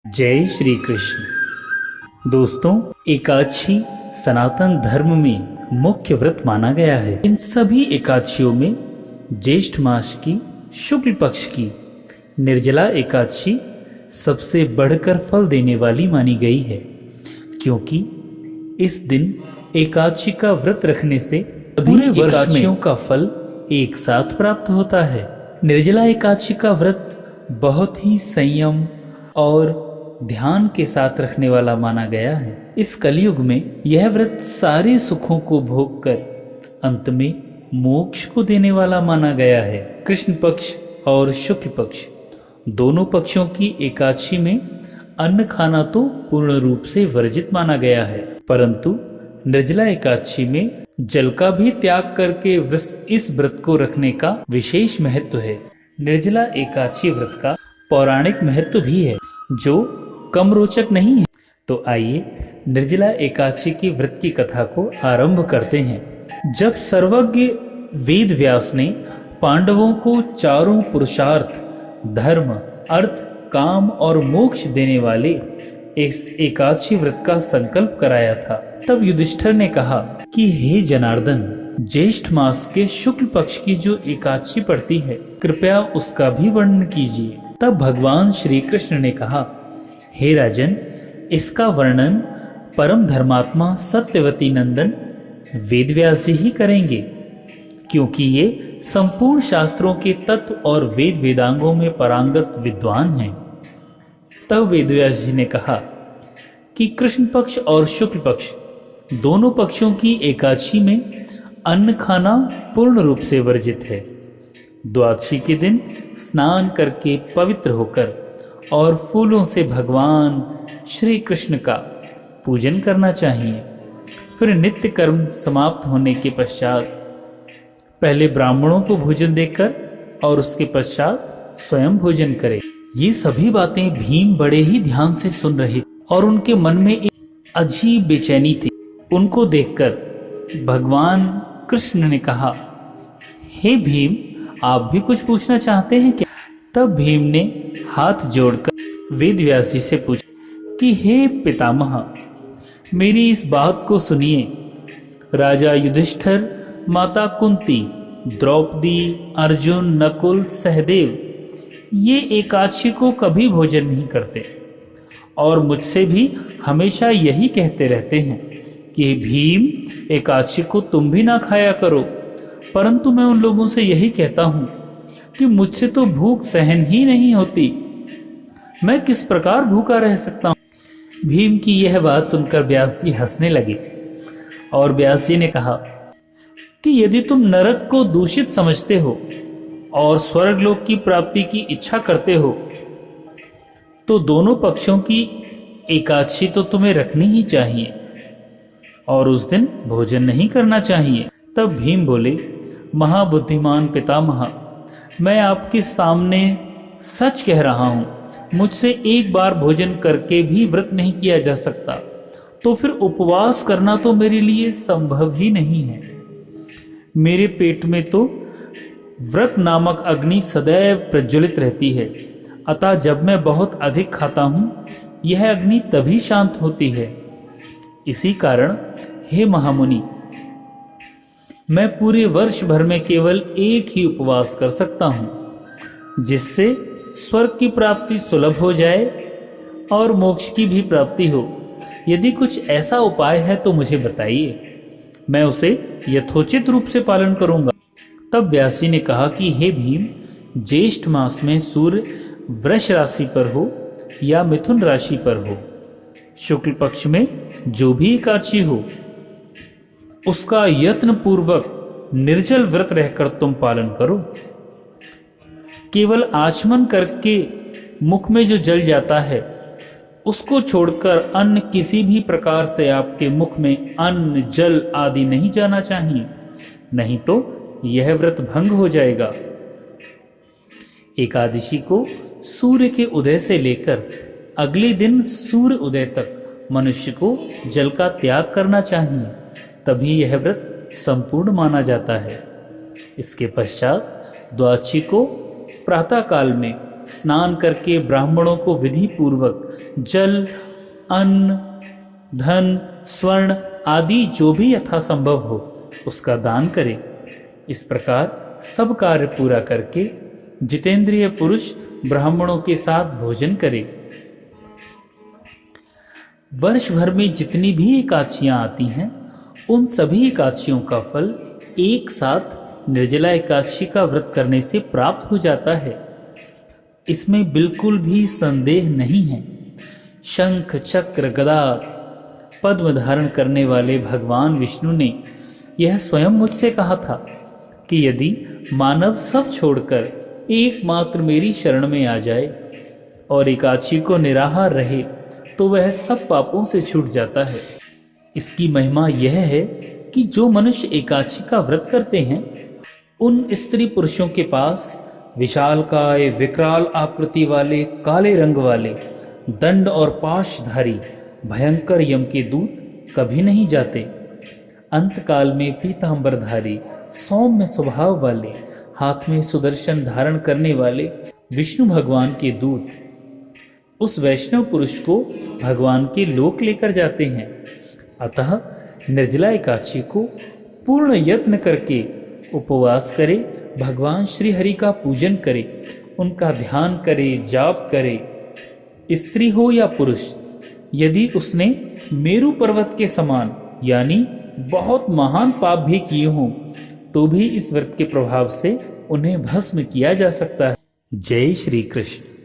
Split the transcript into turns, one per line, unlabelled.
जय श्री कृष्ण। दोस्तों, एकादशी सनातन धर्म में मुख्य व्रत माना गया है। इन सभी एकादशियों में ज्येष्ठ मास की शुक्ल पक्ष की निर्जला एकादशी सबसे बढ़कर फल देने वाली मानी गई है, क्योंकि इस दिन एकादशी का व्रत रखने से पूरे एकादशियों का फल एक साथ प्राप्त होता है। निर्जला एकादशी का व्रत बहुत ही संयम और ध्यान के साथ रखने वाला माना गया है। इस कलयुग में यह व्रत सारे सुखों को भोग कर अंत में मोक्ष को देने वाला माना गया है। कृष्ण पक्ष और शुक्ल पक्ष दोनों पक्षों की एकादशी में अन्न खाना तो पूर्ण रूप से वर्जित माना गया है, परंतु निर्जला एकादशी में जल का भी त्याग करके इस व्रत को रखने का विशेष महत्व है। निर्जला एकादशी व्रत का पौराणिक महत्व भी है, जो कम रोचक नहीं है। तो आइए निर्जला एकादशी की व्रत की कथा को आरंभ करते हैं। जब सर्वज्ञ वेद व्यास ने पांडवों को चारों पुरुषार्थ धर्म, अर्थ, काम और मोक्ष देने वाले इस एकादशी व्रत का संकल्प कराया था, तब युधिष्ठिर ने कहा कि हे जनार्दन, ज्येष्ठ मास के शुक्ल पक्ष की जो एकादशी पड़ती है, कृपया उसका भी वर्णन कीजिए। तब भगवान श्री कृष्ण ने कहा, हे राजन, इसका वर्णन परम धर्मात्मा सत्यवती नंदन वेदव्यास जी ही करेंगे, क्योंकि ये संपूर्ण शास्त्रों के तत्व और वेद वेदांगों में पारंगत विद्वान हैं। तब वेदव्यास जी ने कहा कि कृष्ण पक्ष और शुक्ल पक्ष दोनों पक्षों की एकादशी में अन्न खाना पूर्ण रूप से वर्जित है। द्वादशी के दिन स्नान करके पवित्र होकर और फूलों से भगवान श्री कृष्ण का पूजन करना चाहिए। फिर नित्य कर्म समाप्त होने के पश्चात पहले ब्राह्मणों को भोजन देकर और उसके पश्चात स्वयं भोजन करें। ये सभी बातें भीम बड़े ही ध्यान से सुन रहे और उनके मन में एक अजीब बेचैनी थी। उनको देखकर भगवान कृष्ण ने कहा, हे भीम, आप भी कुछ पूछना चाहते हैं क्या? तब भीम ने हाथ जोड़कर वेदव्यास जी से पूछा कि हे पितामह, मेरी इस बात को सुनिए। राजा युधिष्ठिर, माता कुंती, द्रौपदी, अर्जुन, नकुल, सहदेव ये एकादशी को कभी भोजन नहीं करते और मुझसे भी हमेशा यही कहते रहते हैं कि भीम, एकादशी को तुम भी ना खाया करो। परंतु मैं उन लोगों से यही कहता हूँ कि मुझसे तो भूख सहन ही नहीं होती। मैं किस प्रकार भूखा रह सकता हूँ? भीम की यह बात सुनकर व्यास जी हंसने लगे और व्यास जी ने कहा कि यदि तुम नरक को दूषित समझते हो और स्वर्गलोक की प्राप्ति की इच्छा करते हो, तो दोनों पक्षों की एकादशी तो तुम्हें रखनी ही चाहिए और उस दिन भोजन नहीं करना चाहिए। तब भीम बोले, महाबुद्धिमान पितामह, मैं आपके सामने सच कह रहा हूं, मुझसे एक बार भोजन करके भी व्रत नहीं किया जा सकता, तो फिर उपवास करना तो मेरे लिए संभव ही नहीं है। मेरे पेट में तो व्रत नामक अग्नि सदैव प्रज्वलित रहती है, अतः जब मैं बहुत अधिक खाता हूं, यह अग्नि तभी शांत होती है। इसी कारण हे महामुनि, मैं पूरे वर्ष भर में केवल एक ही उपवास कर सकता हूं, जिससे स्वर्ग की प्राप्ति सुलभ हो जाए और मोक्ष की भी प्राप्ति हो। यदि कुछ ऐसा उपाय है तो मुझे बताइए, मैं उसे यथोचित रूप से पालन करूंगा। तब व्यास जी ने कहा कि हे भीम, ज्येष्ठ मास में सूर्य वृष राशि पर हो या मिथुन राशि पर हो, शुक्ल पक्ष में जो भी एकादशी हो, उसका यत्न पूर्वक निर्जल व्रत रहकर तुम पालन करो। केवल आचमन करके मुख में जो जल जाता है, उसको छोड़कर अन्य किसी भी प्रकार से आपके मुख में अन्न, जल आदि नहीं जाना चाहिए, नहीं तो यह व्रत भंग हो जाएगा। एकादशी को सूर्य के उदय से लेकर अगले दिन सूर्य उदय तक मनुष्य को जल का त्याग करना चाहिए, तभी यह व्रत संपूर्ण माना जाता है। इसके पश्चात द्वादशी को प्रातः काल में स्नान करके ब्राह्मणों को विधि पूर्वक जल, अन्न, धन, स्वर्ण आदि जो भी यथासंभव हो उसका दान करे। इस प्रकार सब कार्य पूरा करके जितेंद्रिय पुरुष ब्राह्मणों के साथ भोजन करे। वर्ष भर में जितनी भी एकादशियां आती हैं उन सभी एकादशियों का फल एक साथ निर्जला एकादशी का व्रत करने से प्राप्त हो जाता है, इसमें बिल्कुल भी संदेह नहीं है। शंख, चक्र, गदा, पद्म धारण करने वाले भगवान विष्णु ने यह स्वयं मुझसे कहा था कि यदि मानव सब छोड़कर एकमात्र मेरी शरण में आ जाए और एकादशी को निराहार रहे तो वह सब पापों से छूट जाता है। इसकी महिमा यह है कि जो मनुष्य एकादशी का व्रत करते हैं उन स्त्री पुरुषों के पास विशालकाय, विकराल आकृति वाले, काले रंग वाले, दंड और पाशधारी भयंकर यम के दूत कभी नहीं जाते। अंतकाल में पीतांबरधारी, सौम्य स्वभाव वाले, हाथ में सुदर्शन धारण करने वाले विष्णु भगवान के दूत उस वैष्णव पुरुष को भगवान के लोक लेकर जाते हैं। अतः निर्जला एकादशी को पूर्ण यत्न करके उपवास करे, भगवान श्री हरि का पूजन करे, उनका ध्यान करे, जाप करे। स्त्री हो या पुरुष, यदि उसने मेरु पर्वत के समान यानी बहुत महान पाप भी किए हों तो भी इस व्रत के प्रभाव से उन्हें भस्म किया जा सकता है। जय श्री कृष्ण।